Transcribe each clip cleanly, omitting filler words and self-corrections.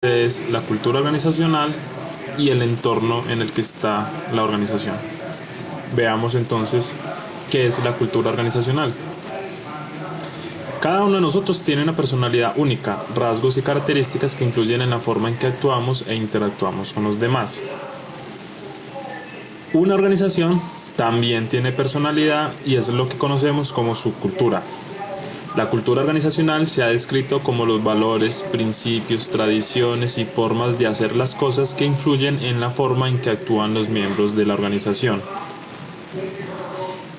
Es la cultura organizacional y el entorno en el que está la organización. Veamos entonces qué es la cultura organizacional. Cada uno de nosotros tiene una personalidad única, rasgos y características que influyen en la forma en que actuamos e interactuamos con los demás. Una organización también tiene personalidad y es lo que conocemos como su cultura. La cultura organizacional se ha descrito como los valores, principios, tradiciones y formas de hacer las cosas que influyen en la forma en que actúan los miembros de la organización.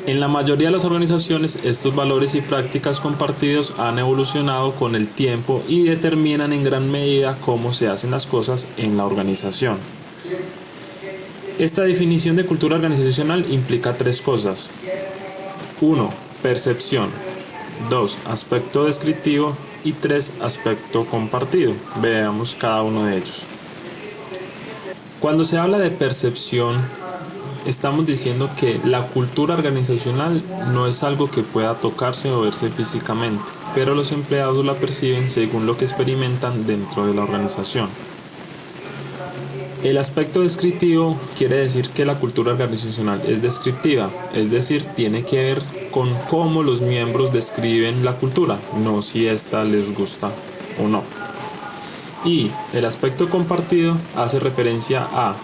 En la mayoría de las organizaciones, estos valores y prácticas compartidos han evolucionado con el tiempo y determinan en gran medida cómo se hacen las cosas en la organización. Esta definición de cultura organizacional implica tres cosas. 1. Percepción. 2. Aspecto descriptivo y 3. Aspecto compartido. Veamos cada uno de ellos. Cuando se habla de percepción, estamos diciendo que la cultura organizacional no es algo que pueda tocarse o verse físicamente, pero los empleados la perciben según lo que experimentan dentro de la organización. El aspecto descriptivo quiere decir que la cultura organizacional es descriptiva, es decir, tiene que ver con cómo los miembros describen la cultura, no si ésta les gusta o no. Y el aspecto compartido hace referencia a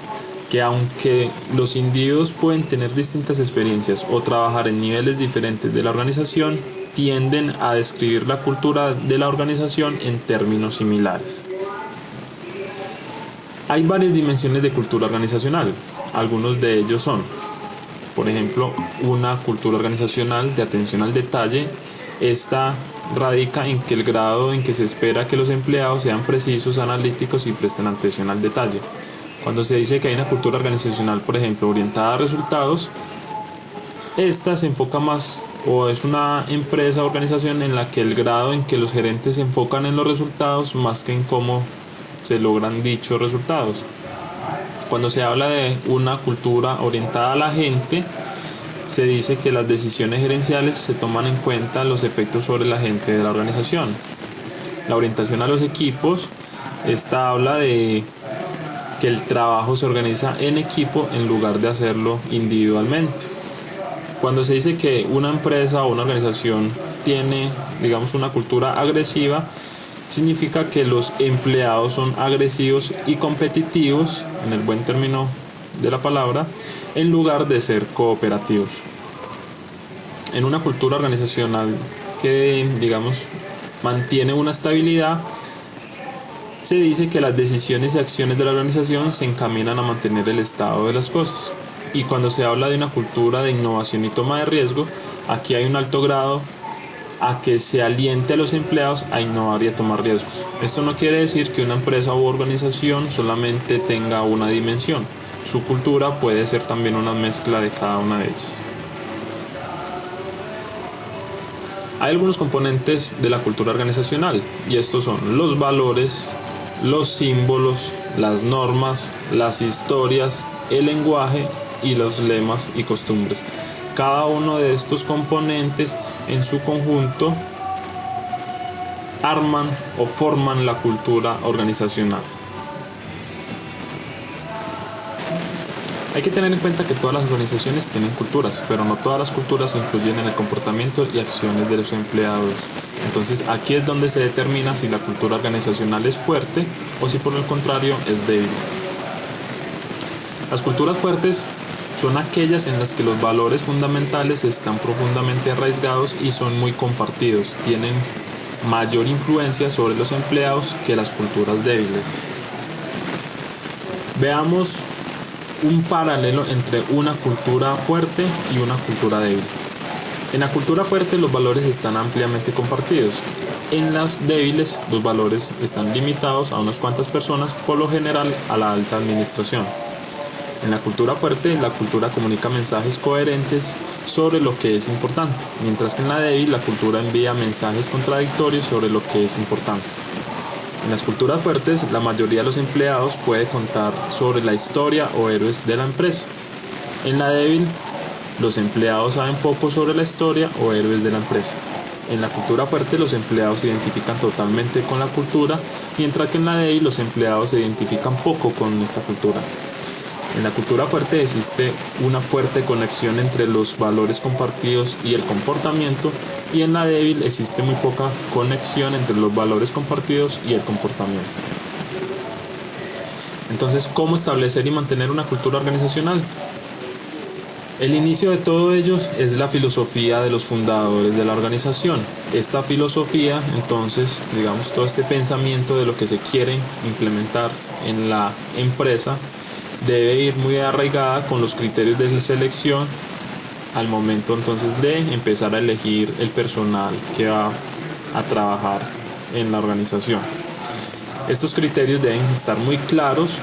que aunque los individuos pueden tener distintas experiencias o trabajar en niveles diferentes de la organización, tienden a describir la cultura de la organización en términos similares. Hay varias dimensiones de cultura organizacional. Algunos de ellos son, por ejemplo, una cultura organizacional de atención al detalle. Esta radica en que el grado en que se espera que los empleados sean precisos, analíticos y presten atención al detalle. Cuando se dice que hay una cultura organizacional, por ejemplo, orientada a resultados, esta se enfoca más o es una empresa o organización en la que el grado en que los gerentes se enfocan en los resultados más que en cómo se logran dichos resultados. Cuando se habla de una cultura orientada a la gente, se dice que las decisiones gerenciales se toman en cuenta los efectos sobre la gente de la organización. La orientación a los equipos, esta habla de que el trabajo se organiza en equipo en lugar de hacerlo individualmente. Cuando se dice que una empresa o una organización tiene, digamos, una cultura agresiva, significa que los empleados son agresivos y competitivos, en el buen término de la palabra, en lugar de ser cooperativos. En una cultura organizacional que, digamos, mantiene una estabilidad, se dice que las decisiones y acciones de la organización se encaminan a mantener el estado de las cosas. Y cuando se habla de una cultura de innovación y toma de riesgo, aquí hay un alto grado a que se aliente a los empleados a innovar y a tomar riesgos. Esto no quiere decir que una empresa u organización solamente tenga una dimensión. Su cultura puede ser también una mezcla de cada una de ellas. Hay algunos componentes de la cultura organizacional y estos son los valores, los símbolos, las normas, las historias, el lenguaje y los lemas y costumbres. Cada uno de estos componentes en su conjunto arman o forman la cultura organizacional. Hay que tener en cuenta que todas las organizaciones tienen culturas, pero no todas las culturas influyen en el comportamiento y acciones de los empleados. Entonces aquí es donde se determina si la cultura organizacional es fuerte o si por el contrario es débil. Las culturas fuertes son aquellas en las que los valores fundamentales están profundamente arraigados y son muy compartidos, tienen mayor influencia sobre los empleados que las culturas débiles. Veamos un paralelo entre una cultura fuerte y una cultura débil. En la cultura fuerte los valores están ampliamente compartidos. En las débiles los valores están limitados a unas cuantas personas, por lo general a la alta administración. En la cultura fuerte, la cultura comunica mensajes coherentes sobre lo que es importante, mientras que en la débil, la cultura envía mensajes contradictorios sobre lo que es importante. En las culturas fuertes, la mayoría de los empleados puede contar sobre la historia o héroes de la empresa. En la débil, los empleados saben poco sobre la historia o héroes de la empresa. En la cultura fuerte los empleados se identifican totalmente con la cultura, mientras que en la débil los empleados se identifican poco con esta cultura. En la cultura fuerte existe una fuerte conexión entre los valores compartidos y el comportamiento, y en la débil existe muy poca conexión entre los valores compartidos y el comportamiento. Entonces, ¿cómo establecer y mantener una cultura organizacional? El inicio de todo ello es la filosofía de los fundadores de la organización. Esta filosofía, entonces, digamos, todo este pensamiento de lo que se quiere implementar en la empresa debe ir muy arraigada con los criterios de selección al momento entonces de empezar a elegir el personal que va a trabajar en la organización. Estos criterios deben estar muy claros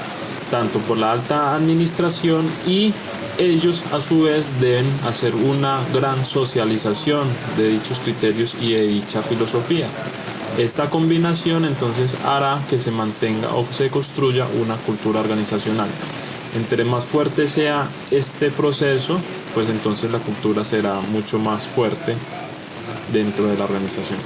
tanto por la alta administración, y ellos a su vez deben hacer una gran socialización de dichos criterios y de dicha filosofía. Esta combinación entonces hará que se mantenga o se construya una cultura organizacional. Entre más fuerte sea este proceso, pues entonces la cultura será mucho más fuerte dentro de la organización.